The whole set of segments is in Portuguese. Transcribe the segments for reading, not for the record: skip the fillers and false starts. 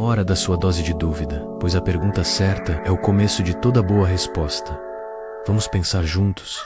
hora da sua dose de dúvida, pois a pergunta certa é o começo de toda boa resposta. Vamos pensar juntos?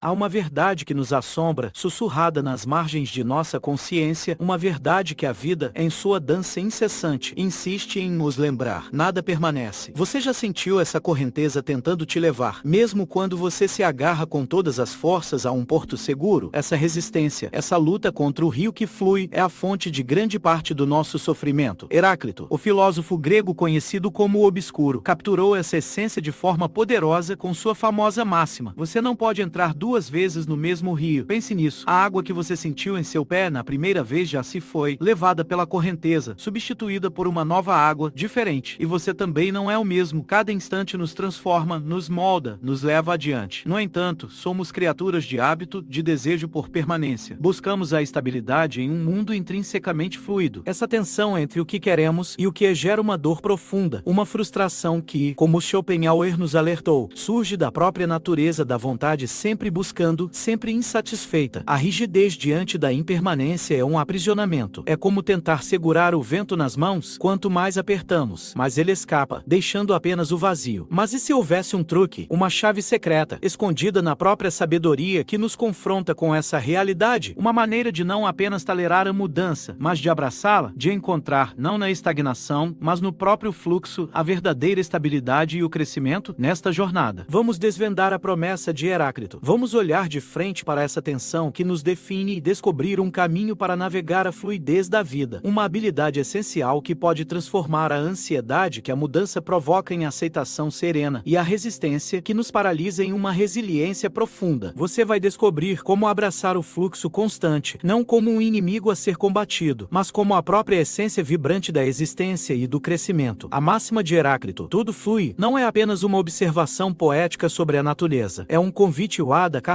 Há uma verdade que nos assombra, sussurrada nas margens de nossa consciência, uma verdade que a vida, em sua dança incessante, insiste em nos lembrar. Nada permanece. Você já sentiu essa correnteza tentando te levar, mesmo quando você se agarra com todas as forças a um porto seguro? Essa resistência, essa luta contra o rio que flui, é a fonte de grande parte do nosso sofrimento. Heráclito, o filósofo grego conhecido como o Obscuro, capturou essa essência de forma poderosa com sua famosa máxima: você não pode entrar duas vezes no mesmo rio. Pense nisso. A água que você sentiu em seu pé na primeira vez já se foi, levada pela correnteza, substituída por uma nova água, diferente. E você também não é o mesmo. Cada instante nos transforma, nos molda, nos leva adiante. No entanto, somos criaturas de hábito, de desejo por permanência. Buscamos a estabilidade em um mundo intrinsecamente fluido. Essa tensão entre o que queremos e o que gera uma dor profunda, uma frustração que, como Schopenhauer nos alertou, surge da própria natureza da vontade sempre buscando, sempre insatisfeita. A rigidez diante da impermanência é um aprisionamento. É como tentar segurar o vento nas mãos. Quanto mais apertamos, mais ele escapa, deixando apenas o vazio. Mas e se houvesse um truque, uma chave secreta, escondida na própria sabedoria que nos confronta com essa realidade? Uma maneira de não apenas tolerar a mudança, mas de abraçá-la, de encontrar, não na estagnação, mas no próprio fluxo, a verdadeira estabilidade e o crescimento nesta jornada. Vamos desvendar a promessa de Heráclito. Vamos olhar de frente para essa tensão que nos define e descobrir um caminho para navegar a fluidez da vida. Uma habilidade essencial que pode transformar a ansiedade que a mudança provoca em aceitação serena e a resistência que nos paralisa em uma resiliência profunda. Você vai descobrir como abraçar o fluxo constante, não como um inimigo a ser combatido, mas como a própria essência vibrante da existência e do crescimento. A máxima de Heráclito, tudo flui, não é apenas uma observação poética sobre a natureza. É um convite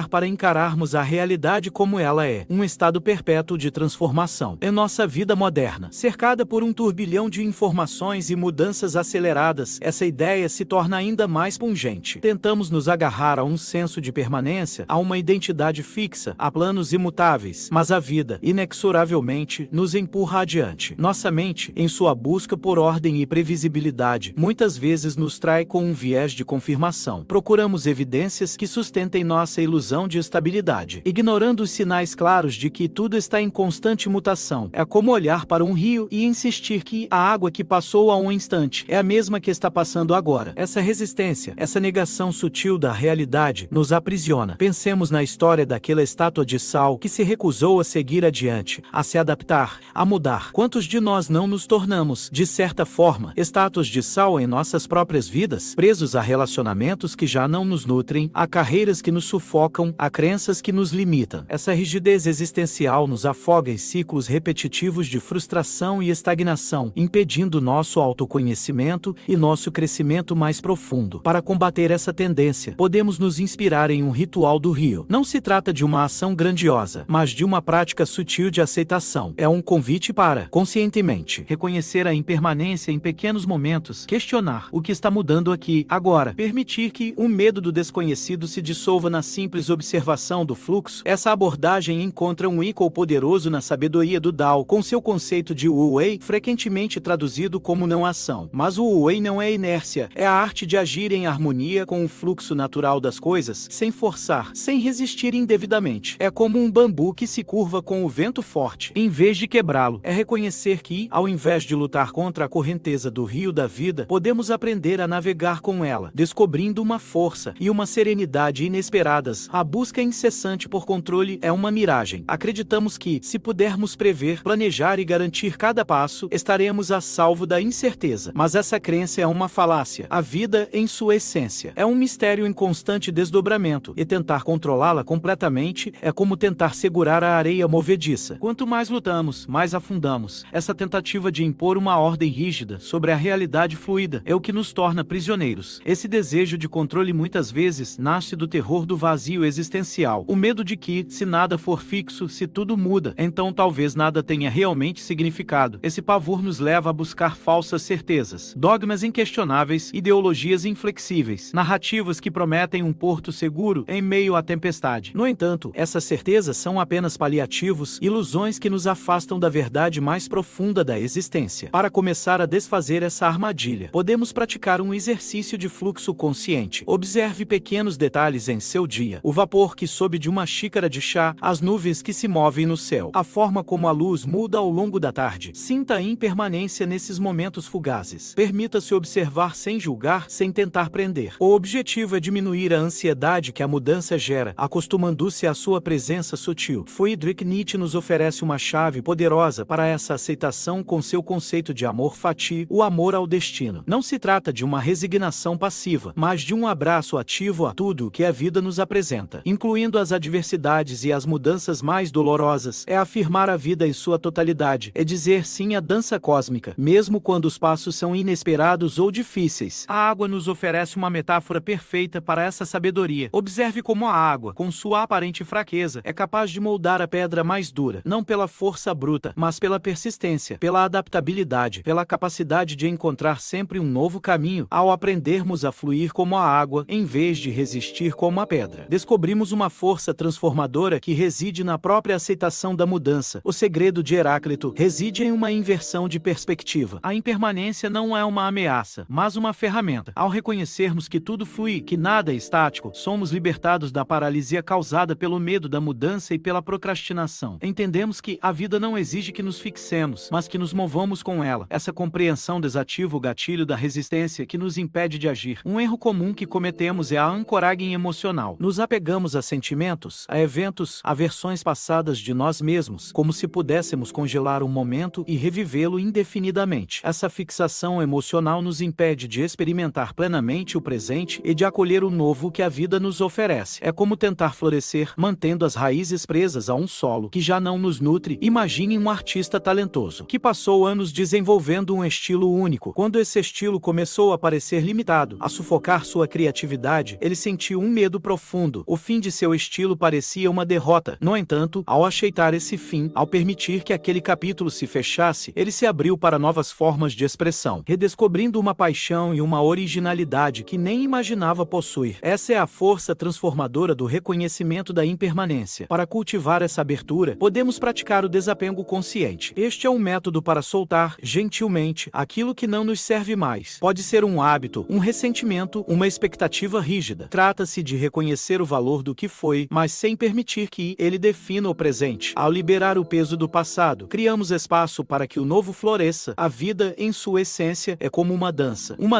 para encararmos a realidade como ela é, um estado perpétuo de transformação. Em nossa vida moderna, cercada por um turbilhão de informações e mudanças aceleradas, essa ideia se torna ainda mais pungente. Tentamos nos agarrar a um senso de permanência, a uma identidade fixa, a planos imutáveis, mas a vida, inexoravelmente, nos empurra adiante. Nossa mente, em sua busca por ordem e previsibilidade, muitas vezes nos trai com um viés de confirmação. Procuramos evidências que sustentem nossa ilusão de estabilidade, ignorando os sinais claros de que tudo está em constante mutação. É como olhar para um rio e insistir que a água que passou há um instante é a mesma que está passando agora. Essa resistência, essa negação sutil da realidade, nos aprisiona. Pensemos na história daquela estátua de sal que se recusou a seguir adiante, a se adaptar, a mudar. Quantos de nós não nos tornamos, de certa forma, estátuas de sal em nossas próprias vidas, presos a relacionamentos que já não nos nutrem, a carreiras que nos sufocam, a crenças que nos limitam. Essa rigidez existencial nos afoga em ciclos repetitivos de frustração e estagnação, impedindo nosso autoconhecimento e nosso crescimento mais profundo. Para combater essa tendência, podemos nos inspirar em um ritual do rio. Não se trata de uma ação grandiosa, mas de uma prática sutil de aceitação. É um convite para, conscientemente, reconhecer a impermanência em pequenos momentos, questionar o que está mudando aqui, agora, permitir que o medo do desconhecido se dissolva na simples observação do fluxo. Essa abordagem encontra um eco poderoso na sabedoria do Tao, com seu conceito de Wu-Wei, frequentemente traduzido como não-ação. Mas o Wu-Wei não é inércia, é a arte de agir em harmonia com o fluxo natural das coisas, sem forçar, sem resistir indevidamente. É como um bambu que se curva com o vento forte, em vez de quebrá-lo. É reconhecer que, ao invés de lutar contra a correnteza do rio da vida, podemos aprender a navegar com ela, descobrindo uma força e uma serenidade inesperadas. A busca incessante por controle é uma miragem. Acreditamos que, se pudermos prever, planejar e garantir cada passo, estaremos a salvo da incerteza. Mas essa crença é uma falácia. A vida, em sua essência, é um mistério em constante desdobramento, e tentar controlá-la completamente é como tentar segurar a areia movediça. Quanto mais lutamos, mais afundamos. Essa tentativa de impor uma ordem rígida sobre a realidade fluida é o que nos torna prisioneiros. Esse desejo de controle muitas vezes nasce do terror do vazio vazio existencial, o medo de que, se nada for fixo, se tudo muda, então talvez nada tenha realmente significado. Esse pavor nos leva a buscar falsas certezas, dogmas inquestionáveis, ideologias inflexíveis, narrativas que prometem um porto seguro em meio à tempestade. No entanto, essas certezas são apenas paliativos, ilusões que nos afastam da verdade mais profunda da existência. Para começar a desfazer essa armadilha, podemos praticar um exercício de fluxo consciente. Observe pequenos detalhes em seu dia: o vapor que sobe de uma xícara de chá, as nuvens que se movem no céu, a forma como a luz muda ao longo da tarde. Sinta a impermanência nesses momentos fugazes. Permita-se observar sem julgar, sem tentar prender. O objetivo é diminuir a ansiedade que a mudança gera, acostumando-se à sua presença sutil. Friedrich Nietzsche nos oferece uma chave poderosa para essa aceitação com seu conceito de amor fati, o amor ao destino. Não se trata de uma resignação passiva, mas de um abraço ativo a tudo que a vida nos apresenta, incluindo as adversidades e as mudanças mais dolorosas. É afirmar a vida em sua totalidade, é dizer sim à dança cósmica, mesmo quando os passos são inesperados ou difíceis. A água nos oferece uma metáfora perfeita para essa sabedoria. Observe como a água, com sua aparente fraqueza, é capaz de moldar a pedra mais dura, não pela força bruta, mas pela persistência, pela adaptabilidade, pela capacidade de encontrar sempre um novo caminho. Ao aprendermos a fluir como a água, em vez de resistir como a pedra, descobrimos uma força transformadora que reside na própria aceitação da mudança. O segredo de Heráclito reside em uma inversão de perspectiva. A impermanência não é uma ameaça, mas uma ferramenta. Ao reconhecermos que tudo flui, que nada é estático, somos libertados da paralisia causada pelo medo da mudança e pela procrastinação. Entendemos que a vida não exige que nos fixemos, mas que nos movamos com ela. Essa compreensão desativa o gatilho da resistência que nos impede de agir. Um erro comum que cometemos é a ancoragem emocional. Nos apegamos a sentimentos, a eventos, a versões passadas de nós mesmos, como se pudéssemos congelar um momento e revivê-lo indefinidamente. Essa fixação emocional nos impede de experimentar plenamente o presente e de acolher o novo que a vida nos oferece. É como tentar florescer, mantendo as raízes presas a um solo que já não nos nutre. Imagine um artista talentoso, que passou anos desenvolvendo um estilo único. Quando esse estilo começou a parecer limitado, a sufocar sua criatividade, ele sentiu um medo profundo. O fim de seu estilo parecia uma derrota. No entanto, ao aceitar esse fim, ao permitir que aquele capítulo se fechasse, ele se abriu para novas formas de expressão, redescobrindo uma paixão e uma originalidade que nem imaginava possuir. Essa é a força transformadora do reconhecimento da impermanência. Para cultivar essa abertura, podemos praticar o desapego consciente. Este é um método para soltar, gentilmente, aquilo que não nos serve mais. Pode ser um hábito, um ressentimento, uma expectativa rígida. Trata-se de reconhecer o valor do que foi, mas sem permitir que ele defina o presente. Ao liberar o peso do passado, criamos espaço para que o novo floresça. A vida, em sua essência, é como uma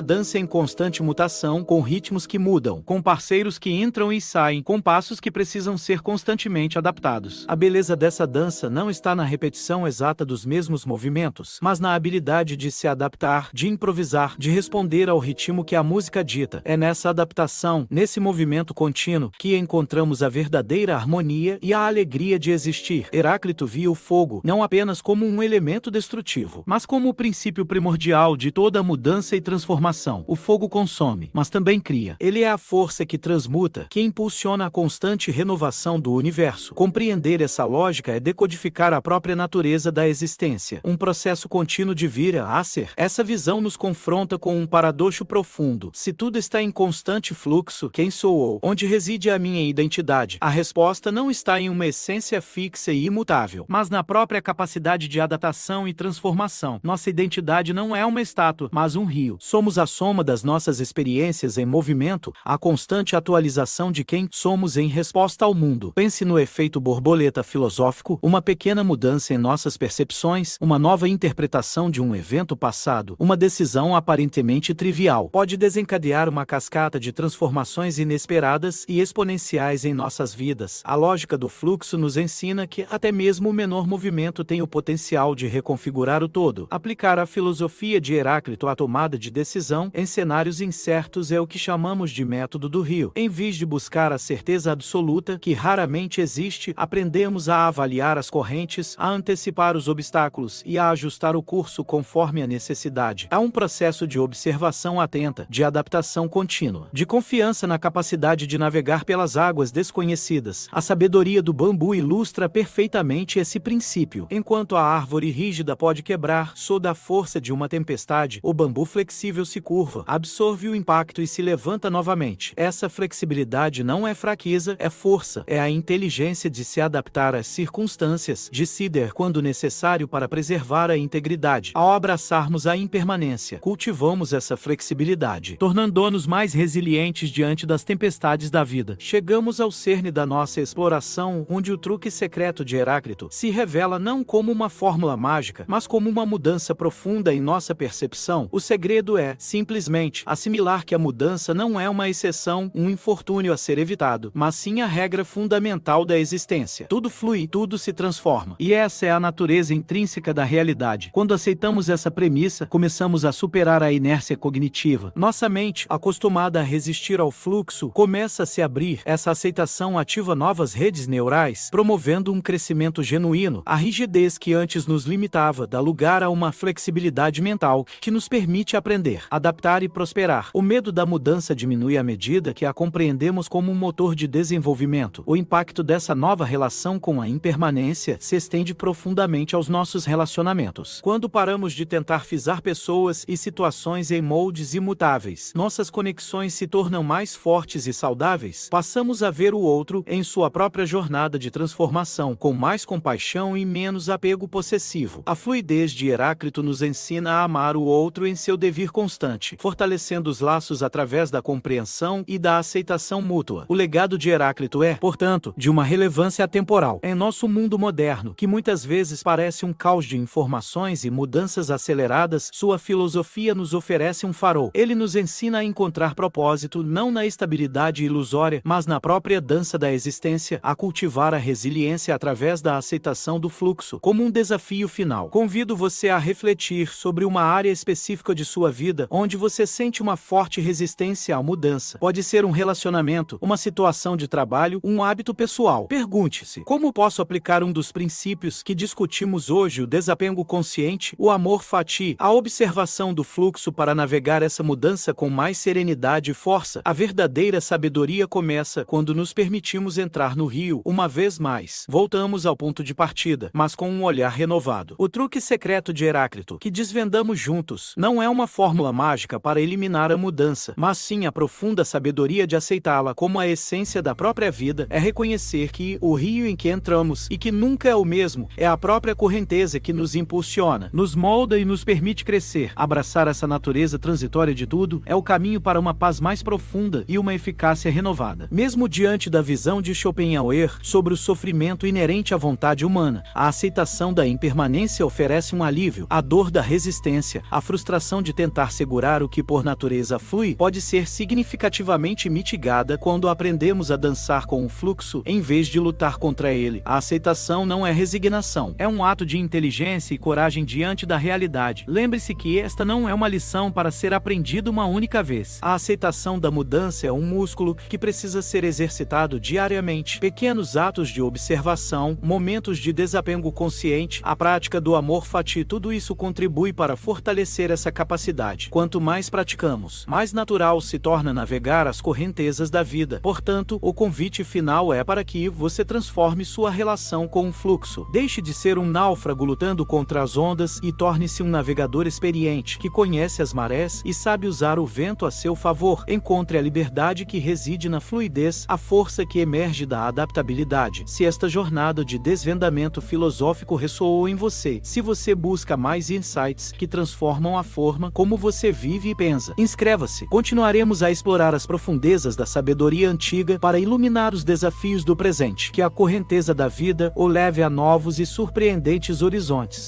dança em constante mutação, com ritmos que mudam, com parceiros que entram e saem, com passos que precisam ser constantemente adaptados. A beleza dessa dança não está na repetição exata dos mesmos movimentos, mas na habilidade de se adaptar, de improvisar, de responder ao ritmo que a música dita. É nessa adaptação, nesse movimento contínuo, que encontramos a verdadeira harmonia e a alegria de existir. Heráclito via o fogo não apenas como um elemento destrutivo, mas como o princípio primordial de toda mudança e transformação. O fogo consome, mas também cria. Ele é a força que transmuta, que impulsiona a constante renovação do universo. Compreender essa lógica é decodificar a própria natureza da existência, um processo contínuo de vir a ser. Essa visão nos confronta com um paradoxo profundo. Se tudo está em constante fluxo, quem sou eu? Onde reside a minha identidade? A resposta não está em uma essência fixa e imutável, mas na própria capacidade de adaptação e transformação. Nossa identidade não é uma estátua, mas um rio. Somos a soma das nossas experiências em movimento, a constante atualização de quem somos em resposta ao mundo. Pense no efeito borboleta filosófico, uma pequena mudança em nossas percepções, uma nova interpretação de um evento passado, uma decisão aparentemente trivial, pode desencadear uma cascata de transformações inesperadas e exponenciais em nossas vidas. A lógica do fluxo nos ensina que até mesmo o menor movimento tem o potencial de reconfigurar o todo. Aplicar a filosofia de Heráclito à tomada de decisão em cenários incertos é o que chamamos de método do rio. Em vez de buscar a certeza absoluta, que raramente existe, aprendemos a avaliar as correntes, a antecipar os obstáculos e a ajustar o curso conforme a necessidade. Há um processo de observação atenta, de adaptação contínua, de confiança na capacidade de navegar navegar pelas águas desconhecidas. A sabedoria do bambu ilustra perfeitamente esse princípio. Enquanto a árvore rígida pode quebrar sob a força de uma tempestade, o bambu flexível se curva, absorve o impacto e se levanta novamente. Essa flexibilidade não é fraqueza, é força, é a inteligência de se adaptar às circunstâncias, de ceder quando necessário para preservar a integridade. Ao abraçarmos a impermanência, cultivamos essa flexibilidade, tornando-nos mais resilientes diante das tempestades da vida. Chegamos ao cerne da nossa exploração, onde o truque secreto de Heráclito se revela não como uma fórmula mágica, mas como uma mudança profunda em nossa percepção. O segredo é, simplesmente, assimilar que a mudança não é uma exceção, um infortúnio a ser evitado, mas sim a regra fundamental da existência. Tudo flui, tudo se transforma. E essa é a natureza intrínseca da realidade. Quando aceitamos essa premissa, começamos a superar a inércia cognitiva. Nossa mente, acostumada a resistir ao fluxo, começa a se abrir. Essa aceitação ativa novas redes neurais, promovendo um crescimento genuíno. A rigidez que antes nos limitava dá lugar a uma flexibilidade mental que nos permite aprender, adaptar e prosperar. O medo da mudança diminui à medida que a compreendemos como um motor de desenvolvimento. O impacto dessa nova relação com a impermanência se estende profundamente aos nossos relacionamentos. Quando paramos de tentar fixar pessoas e situações em moldes imutáveis, nossas conexões se tornam mais fortes e saudáveis. Passamos a ver o outro em sua própria jornada de transformação, com mais compaixão e menos apego possessivo. A fluidez de Heráclito nos ensina a amar o outro em seu devir constante, fortalecendo os laços através da compreensão e da aceitação mútua. O legado de Heráclito é, portanto, de uma relevância atemporal. Em nosso mundo moderno, que muitas vezes parece um caos de informações e mudanças aceleradas, sua filosofia nos oferece um farol. Ele nos ensina a encontrar propósito não na estabilidade ilusória, mas na própria dança da existência, a cultivar a resiliência através da aceitação do fluxo, como um desafio final. Convido você a refletir sobre uma área específica de sua vida onde você sente uma forte resistência à mudança. Pode ser um relacionamento, uma situação de trabalho, um hábito pessoal. Pergunte-se: como posso aplicar um dos princípios que discutimos hoje, o desapego consciente, o amor fati, a observação do fluxo para navegar essa mudança com mais serenidade e força? A verdadeira sabedoria começa quando nos permitimos entrar no rio, uma vez mais. Voltamos ao ponto de partida, mas com um olhar renovado. O truque secreto de Heráclito, que desvendamos juntos, não é uma fórmula mágica para eliminar a mudança, mas sim a profunda sabedoria de aceitá-la como a essência da própria vida. É reconhecer que o rio em que entramos, e que nunca é o mesmo, é a própria correnteza que nos impulsiona, nos molda e nos permite crescer. Abraçar essa natureza transitória de tudo é o caminho para uma paz mais profunda e uma eficácia renovada. Mesmo diante da visão de Schopenhauer sobre o sofrimento inerente à vontade humana, a aceitação da impermanência oferece um alívio. A dor da resistência, a frustração de tentar segurar o que por natureza flui, pode ser significativamente mitigada quando aprendemos a dançar com o fluxo em vez de lutar contra ele. A aceitação não é resignação, é um ato de inteligência e coragem diante da realidade. Lembre-se que esta não é uma lição para ser aprendida uma única vez. A aceitação da mudança é um músculo que precisa ser exercitado diariamente. Pequenos atos de observação, momentos de desapego consciente, a prática do amor fati, tudo isso contribui para fortalecer essa capacidade. Quanto mais praticamos, mais natural se torna navegar as correntezas da vida. Portanto, o convite final é para que você transforme sua relação com o fluxo. Deixe de ser um náufrago lutando contra as ondas e torne-se um navegador experiente, que conhece as marés e sabe usar o vento a seu favor. Encontre a liberdade que reside na fluidez, a força que emerge da adaptabilidade. Se esta jornada de desvendamento filosófico ressoou em você, se você busca mais insights que transformam a forma como você vive e pensa, inscreva-se. Continuaremos a explorar as profundezas da sabedoria antiga para iluminar os desafios do presente. Que a correnteza da vida o leve a novos e surpreendentes horizontes.